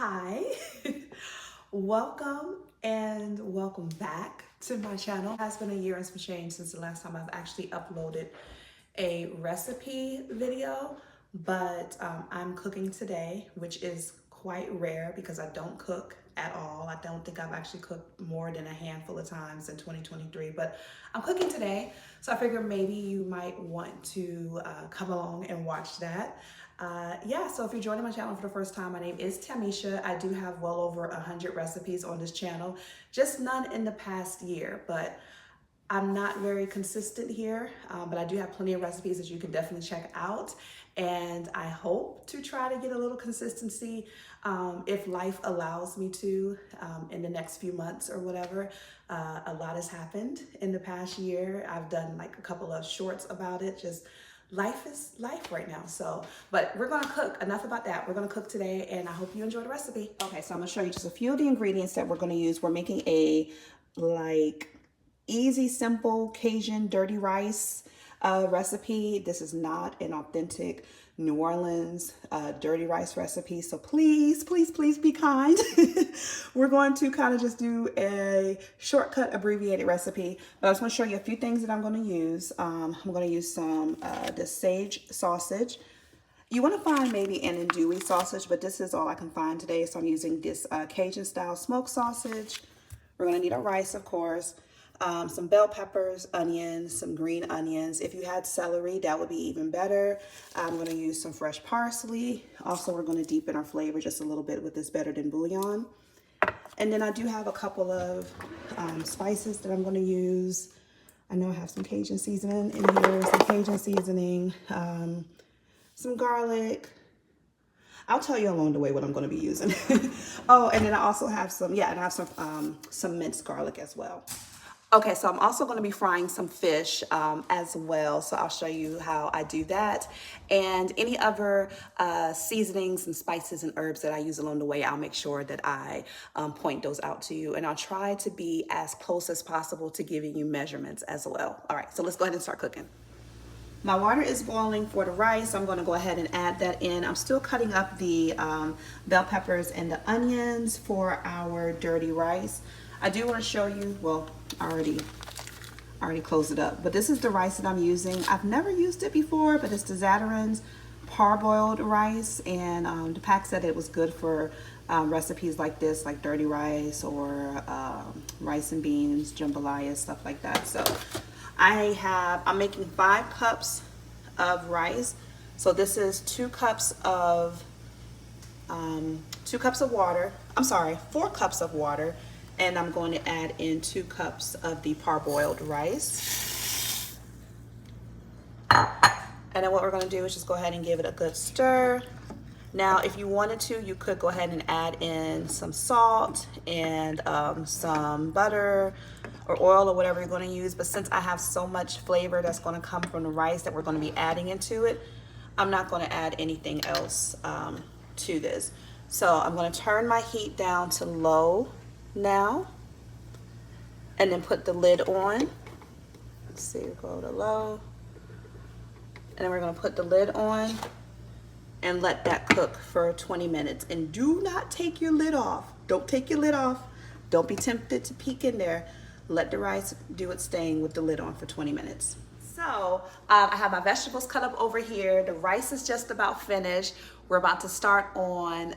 Hi, welcome and welcome back to my channel. It has been a year and some change since the last time I've actually uploaded a recipe video, but I'm cooking today, which is quite rare because I don't cook at all. I don't think I've actually cooked more than a handful of times in 2023, but I'm cooking today. So I figured maybe you might want to come along and watch that. Yeah, so if you're joining my channel for the first time, my name is Tamisha. I do have well over 100 recipes on this channel, just none in the past year, but I'm not very consistent here, but I do have plenty of recipes that you can definitely check out. And I hope to try to get a little consistency if life allows me to in the next few months or whatever. A lot has happened in the past year. I've done like a couple of shorts about it. Just life is life right now. So, but we're gonna cook. Enough about that. We're gonna cook today and I hope you enjoy the recipe. Okay, so I'm gonna show you just a few of the ingredients that we're gonna use. We're making a easy, simple Cajun dirty rice recipe. This is not an authentic New Orleans dirty rice recipe, so please, please, please be kind. We're going to kind of just do a shortcut abbreviated recipe, but I just want to show you a few things that I'm going to use. I'm going to use some this sage sausage. You want to find maybe an andouille sausage, but this is all I can find today, so I'm using this Cajun style smoked sausage. We're going to need our rice, of course. Some bell peppers, onions, some green onions. If you had celery, that would be even better. I'm going to use some fresh parsley. Also, we're going to deepen our flavor just a little bit with this better than bouillon. And then I do have a couple of spices that I'm going to use. I know I have some Cajun seasoning in here, some Cajun seasoning, some garlic. I'll tell you along the way what I'm going to be using. Oh, and then I also have some, and I have some minced garlic as well. Okay, so I'm also going to be frying some fish as well, so I'll show you how I do that. And any other seasonings and spices and herbs that I use along the way, I'll make sure that I point those out to you. And I'll try to be as close as possible to giving you measurements as well. All right, so let's go ahead and start cooking. My water is boiling for the rice. I'm going to go ahead and add that in. I'm still cutting up the bell peppers and the onions for our dirty rice. I do want to show you, well, I already closed it up, but this is the rice that I'm using. I've never used it before, but it's the Zatarain's parboiled rice, and the pack said it was good for recipes like this, like dirty rice or rice and beans, jambalaya, stuff like that. So I'm making 5 cups of rice. So this is 2 cups of water. I'm sorry, 4 cups of water. And I'm going to add in 2 cups of the parboiled rice. And then what we're going to do is just go ahead and give it a good stir. Now, if you wanted to, you could go ahead and add in some salt and some butter or oil or whatever you're going to use. But since I have so much flavor that's going to come from the rice that we're going to be adding into it, I'm not going to add anything else to this. So I'm going to turn my heat down to low now, and then put the lid on. Let's see, go to low, and then we're going to put the lid on and let that cook for 20 minutes. And do not take your lid off. Don't take your lid off. Don't be tempted to peek in there. Let the rice do its thing with the lid on for 20 minutes. So I have my vegetables cut up over here. The rice is just about finished. We're about to start on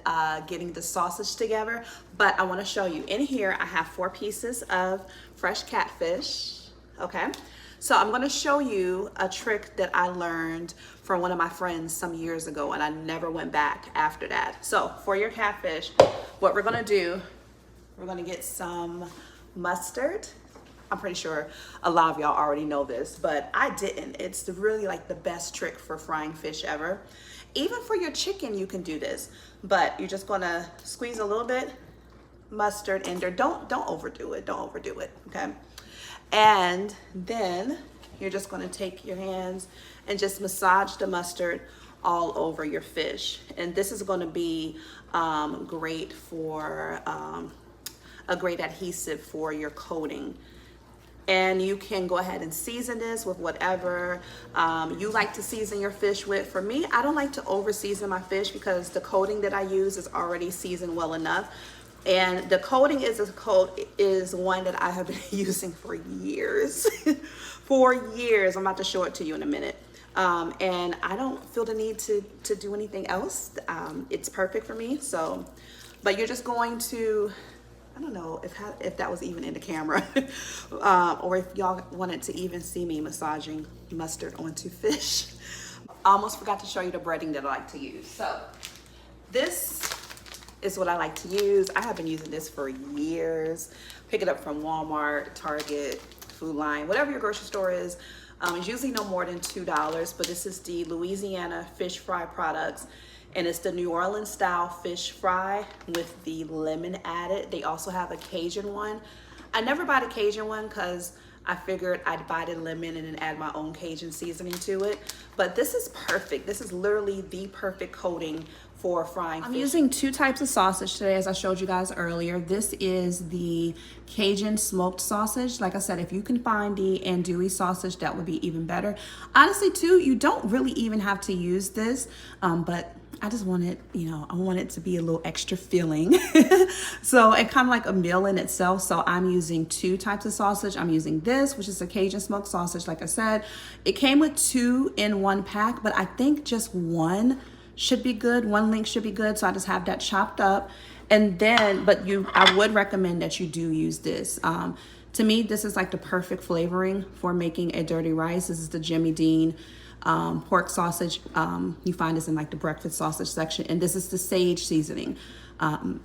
getting the sausage together, but I want to show you. In here, I have 4 pieces of fresh catfish, okay? So I'm going to show you a trick that I learned from one of my friends some years ago, and I never went back after that. So for your catfish, what we're going to do, we're going to get some mustard. I'm pretty sure a lot of y'all already know this, but I didn't. It's really like the best trick for frying fish ever. Even for your chicken, you can do this, but you're just gonna squeeze a little bit mustard in there. Don't overdo it. Don't overdo it, okay? And then you're just gonna take your hands and just massage the mustard all over your fish. And this is gonna be great for a great adhesive for your coating. And you can go ahead and season this with whatever you like to season your fish with. For me, I don't like to over season my fish because the coating that I use is already seasoned well enough. And the coating is one that I have been using for years. For years. I'm about to show it to you in a minute. And I don't feel the need to do anything else. It's perfect for me. So, but you're just going to, I don't know if that was even in the camera, or if y'all wanted to even see me massaging mustard onto fish. I almost forgot to show you the breading that I like to use. So this is what I like to use. I have been using this for years. Pick it up from Walmart, Target, Food Line, whatever your grocery store is. It's usually no more than $2, but this is the Louisiana fish fry products. And it's the New Orleans style fish fry with the lemon added. They also have a Cajun one. I never buy the Cajun one because I figured I'd buy the lemon and then add my own Cajun seasoning to it. But this is perfect. This is literally the perfect coating for frying fish. I'm using two types of sausage today, as I showed you guys earlier. This is the Cajun smoked sausage. Like I said, if you can find the andouille sausage, that would be even better. Honestly, too, you don't really even have to use this, but I just want it, you know, I want it to be a little extra filling. So it kind of like a meal in itself. So I'm using two types of sausage. I'm using this, which is a Cajun smoked sausage. Like I said, it came with 2 in 1 pack, but I think just one should be good. One link should be good. So I just have that chopped up. And then, I would recommend that you do use this. To me, this is like the perfect flavoring for making a dirty rice. This is the Jimmy Dean pork sausage. You find this in like the breakfast sausage section, and this is the sage seasoning.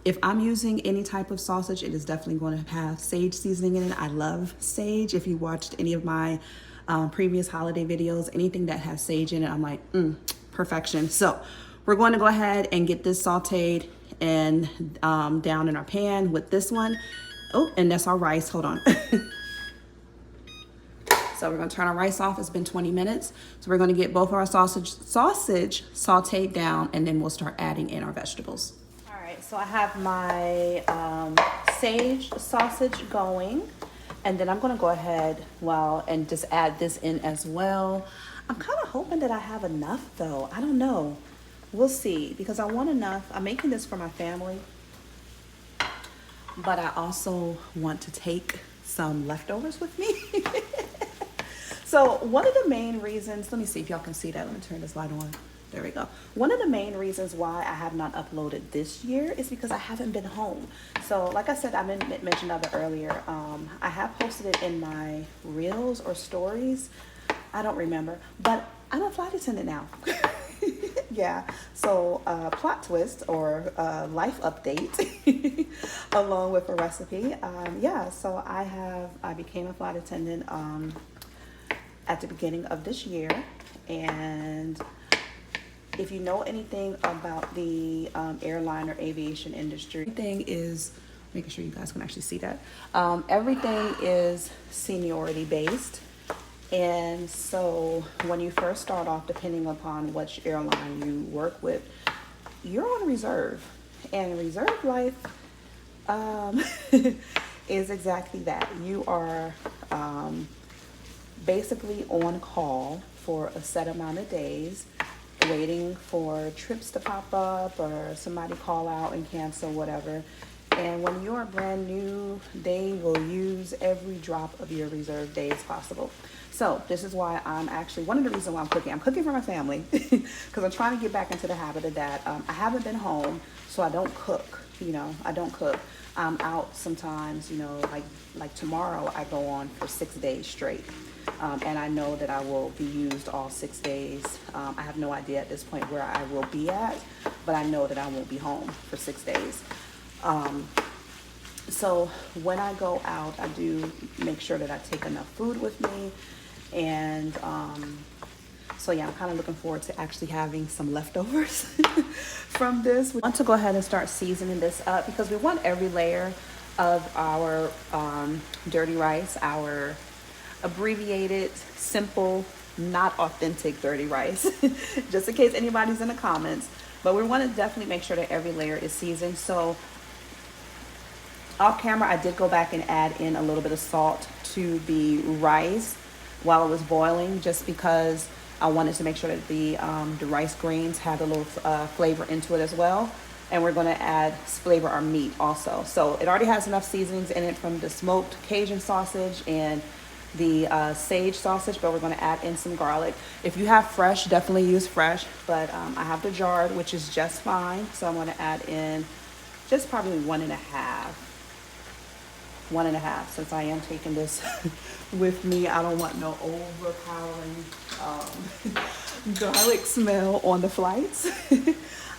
If I'm using any type of sausage, it is definitely going to have sage seasoning in it. I love sage. If you watched any of my previous holiday videos, anything that has sage in it, I'm like, perfection. So we're going to go ahead and get this sauteed and down in our pan with this one. Oh, and that's our rice. Hold on. So we're gonna turn our rice off. It's been 20 minutes. So we're gonna get both of our sausage sauteed down, and then we'll start adding in our vegetables. All right, so I have my sage sausage going, and then I'm gonna go ahead, and just add this in as well. I'm kind of hoping that I have enough though. I don't know. We'll see, because I want enough. I'm making this for my family, but I also want to take some leftovers with me. So one of the main reasons, let me see if y'all can see that. Let me turn this light on. There we go. One of the main reasons why I have not uploaded this year is because I haven't been home. So like I said, I mentioned of it earlier. I have posted it in my reels or stories. I don't remember, but I'm a flight attendant now. Yeah, so plot twist or life update along with a recipe. Yeah, so I became a flight attendant at the beginning of this year. And if you know anything about the airline or aviation industry, everything is, making sure you guys can actually see that, everything is seniority based. And so when you first start off, depending upon which airline you work with, you're on reserve. And reserve life is exactly that. You are basically on call for a set amount of days, waiting for trips to pop up or somebody call out and cancel, whatever. And when you're brand new, they will use every drop of your reserve days possible. So this is why I'm actually, one of the reasons why I'm cooking for my family, because I'm trying to get back into the habit of that. I haven't been home, so I don't cook, I don't cook. I'm out sometimes, like tomorrow I go on for 6 days straight. And I know that I will be used all 6 days. I have no idea at this point where I will be at, but I know that I won't be home for 6 days. So when I go out, I do make sure that I take enough food with me. And so yeah, I'm kind of looking forward to actually having some leftovers from this. We want to go ahead and start seasoning this up because we want every layer of our dirty rice, our abbreviated, simple, not authentic dirty rice, just in case anybody's in the comments. But we want to definitely make sure that every layer is seasoned. So Off camera, I did go back and add in a little bit of salt to the rice while it was boiling, just because I wanted to make sure that the rice grains had a little flavor into it as well. And we're gonna flavor our meat also. So it already has enough seasonings in it from the smoked Cajun sausage and the sage sausage, but we're gonna add in some garlic. If you have fresh, definitely use fresh, but I have the jarred, which is just fine. So I'm gonna add in just probably 1.5. 1.5, since I am taking this with me. I don't want no overpowering garlic smell on the flights.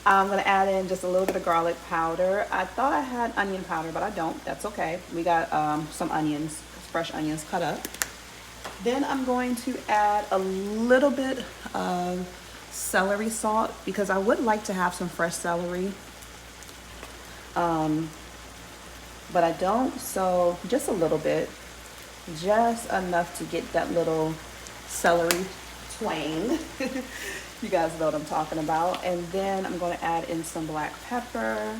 I'm gonna add in just a little bit of garlic powder. I thought I had onion powder, but I don't. That's okay. We got some onions, fresh onions cut up. Then I'm going to add a little bit of celery salt, because I would like to have some fresh celery. But I don't, so just a little bit, just enough to get that little celery twang. You guys know what I'm talking about. And then I'm going to add in some black pepper.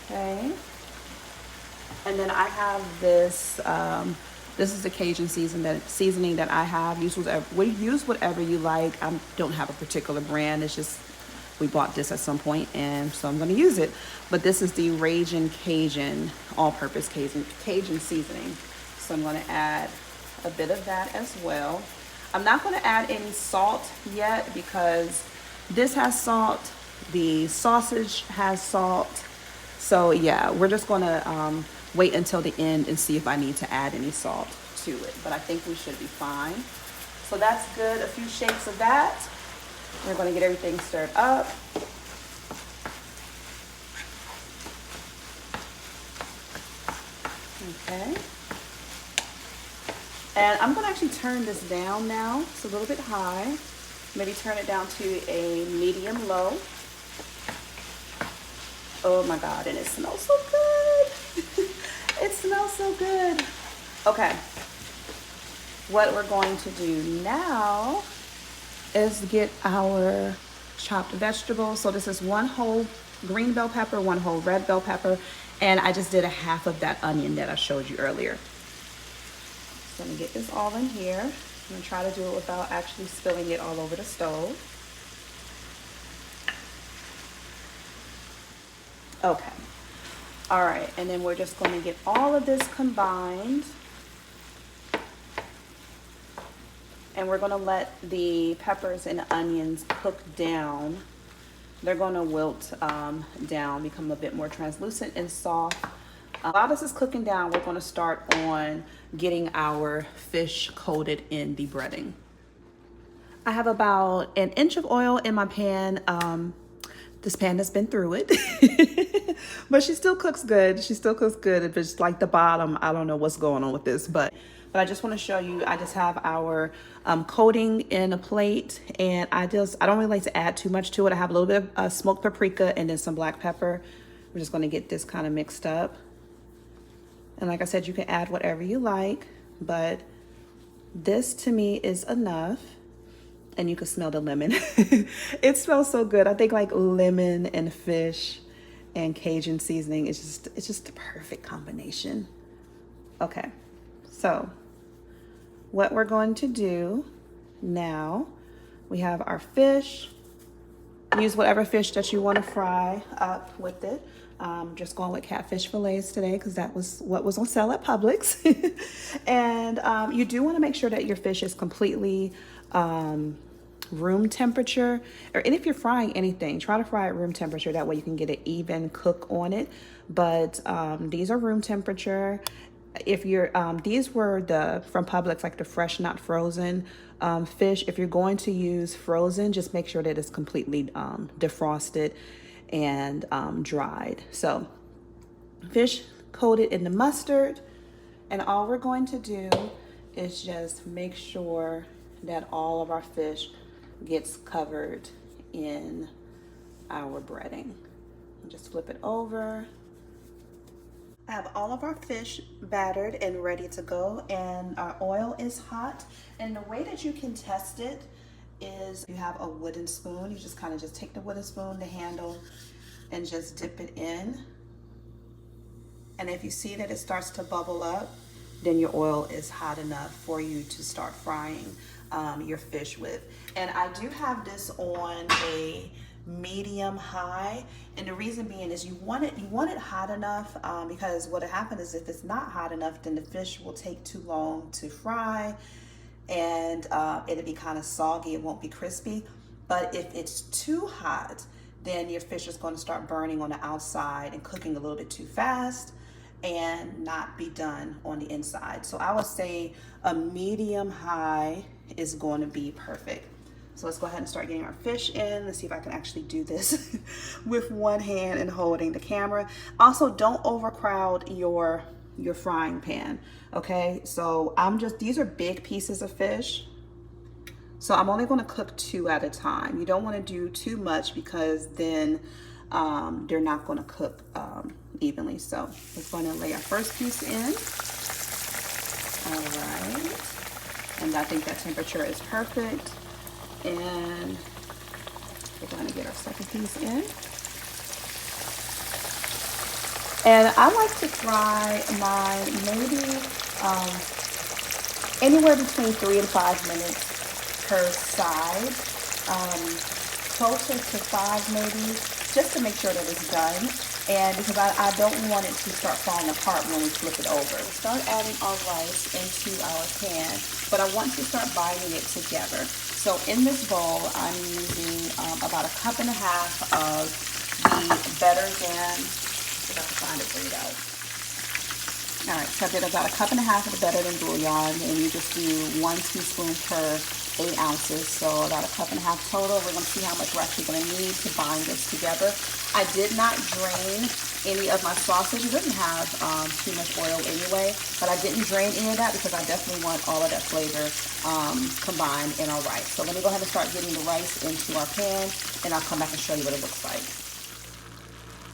Okay. And then I have this, this is the Cajun seasoning that I have. Use whatever you like. I don't have a particular brand. It's just, we bought this at some point, and so I'm going to use it. But this is the Ragin' Cajun, all-purpose Cajun seasoning. So I'm going to add a bit of that as well. I'm not going to add any salt yet, because this has salt, the sausage has salt. So yeah, we're just going to wait until the end and see if I need to add any salt to it. But I think we should be fine. So that's good. A few shakes of that. We're going to get everything stirred up. Okay. And I'm going to actually turn this down now. It's a little bit high. Maybe turn it down to a medium low. Oh my God, and it smells so good. It smells so good. Okay. What we're going to do now is get our chopped vegetables. So this is 1 whole green bell pepper, 1 whole red bell pepper, and I just did a half of that onion that I showed you earlier. So I'm gonna get this all in here. I'm gonna try to do it without actually spilling it all over the stove. Okay. All right, and then we're just gonna get all of this combined. And we're gonna let the peppers and onions cook down. They're gonna wilt down, become a bit more translucent and soft. While this is cooking down, we're gonna start on getting our fish coated in the breading. I have about 1 inch of oil in my pan. This pan has been through it, but she still cooks good. She still cooks good. If it's like the bottom, I don't know what's going on with this, but I just want to show you, I just have our coating in a plate, and I don't really like to add too much to it. I have a little bit of smoked paprika and then some black pepper. We're just going to get this kind of mixed up. And like I said, you can add whatever you like, but this to me is enough. And you can smell the lemon. It smells so good. I think like lemon and fish and Cajun seasoning is just the perfect combination. Okay, so what we're going to do now, we have our fish. Use whatever fish that you want to fry up with it. Just going with catfish fillets today because that was what was on sale at Publix. And you do want to make sure that your fish is completely room temperature, and if you're frying anything, try to fry at room temperature. That way you can get an even cook on it. But these are room temperature. If you're these were from Publix, like the fresh not frozen fish. If you're going to use frozen, just make sure that it's completely defrosted and dried. So fish coated in the mustard, and all we're going to do is just make sure that all of our fish gets covered in our breading. Just flip it over. I have all of our fish battered and ready to go, and our oil is hot. And the way that you can test it is you have a wooden spoon. You just kind of just take the wooden spoon, the handle, and just dip it in. And if you see that it starts to bubble up, then your oil is hot enough for you to start frying your fish with. And I do have this on a medium high, and the reason being is you want it hot enough, because what happens is if it's not hot enough, then the fish will take too long to fry, and it'll be kind of soggy. It won't be crispy. But if it's too hot, then your fish is going to start burning on the outside and cooking a little bit too fast and not be done on the inside. So I would say a medium high is going to be perfect. So let's go ahead and start getting our fish in. Let's see if I can actually do this with one hand and holding the camera. Also, don't overcrowd your frying pan, okay? So these are big pieces of fish. So I'm only gonna cook 2 at a time. You don't wanna do too much because then they're not gonna cook evenly. So let's go ahead and lay our first piece in. All right. And I think that temperature is perfect. And we're going to get our second piece in. And I like to fry mine maybe anywhere between 3 and 5 minutes per side. Closer to 5 maybe, just to make sure that it's done. And because I don't want it to start falling apart when we flip it over. Start adding our rice into our pan, but I want to start binding it together. So in this bowl, I'm using about 1.5 cups of the Better Than, if I can find it for you guys. All right, so I did about 1.5 cups of the Better Than bouillon, and you just do 1 teaspoon per 8 ounces, so about 1.5 cups total. We're going to see how much we're actually going to need to bind this together. I did not drain any of my sausage. It doesn't have too much oil anyway, but I didn't drain any of that because I definitely want all of that flavor combined in our rice. So let me go ahead and start getting the rice into our pan, and I'll come back and show you what it looks like.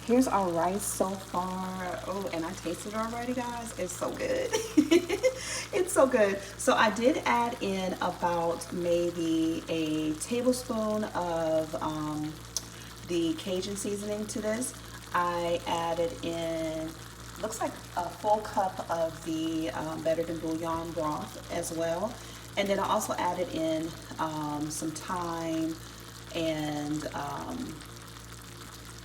Here's our rice so far. Oh, and I tasted it already, guys. It's so good. It's so good. So I did add in about maybe a tablespoon of the Cajun seasoning to this. I added in, looks like a full cup of the Better Than bouillon broth as well. And then I also added in some thyme and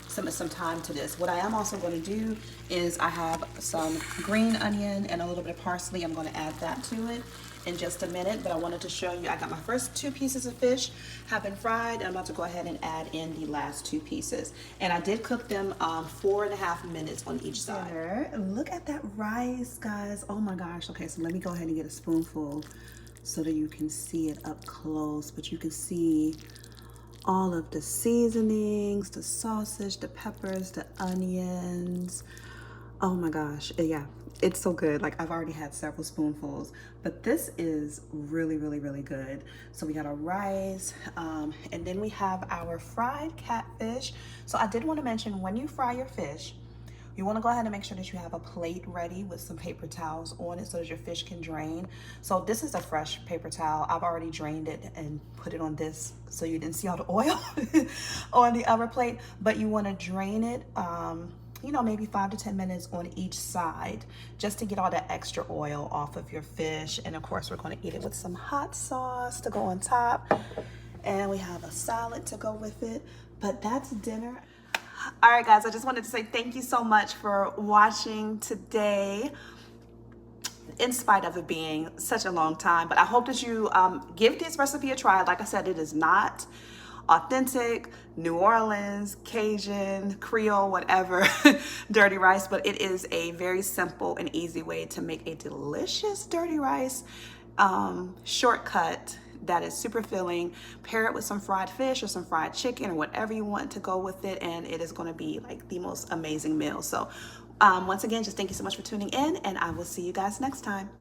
some thyme to this. What I am also going to do is I have some green onion and a little bit of parsley. I'm going to add that to it in just a minute, but I wanted to show you I got my first 2 pieces of fish have been fried, and I'm about to go ahead and add in the last 2 pieces. And I did cook them 4.5 minutes on each side. Look at that rice, guys. Oh my gosh. Okay, so let me go ahead and get a spoonful so that you can see it up close, but you can see all of the seasonings, the sausage, the peppers, the onions. Oh my gosh, yeah, it's so good. Like, I've already had several spoonfuls, but this is really, really, really good. So we got our rice, and then we have our fried catfish. So I did want to mention, when you fry your fish, you want to go ahead and make sure that you have a plate ready with some paper towels on it so that your fish can drain. So this is a fresh paper towel. I've already drained it and put it on this so you didn't see all the oil on the other plate. But you want to drain it, you know, maybe 5 to 10 minutes on each side, just to get all that extra oil off of your fish. And of course, we're going to eat it with some hot sauce to go on top. And we have a salad to go with it. But that's dinner. All right, guys, I just wanted to say thank you so much for watching today, in spite of it being such a long time. But I hope that you give this recipe a try. Like I said, it is not authentic New Orleans, Cajun, Creole, whatever, dirty rice, but it is a very simple and easy way to make a delicious dirty rice shortcut that is super filling. Pair it with some fried fish or some fried chicken or whatever you want to go with it, and it is going to be like the most amazing meal. So once again, just thank you so much for tuning in, and I will see you guys next time.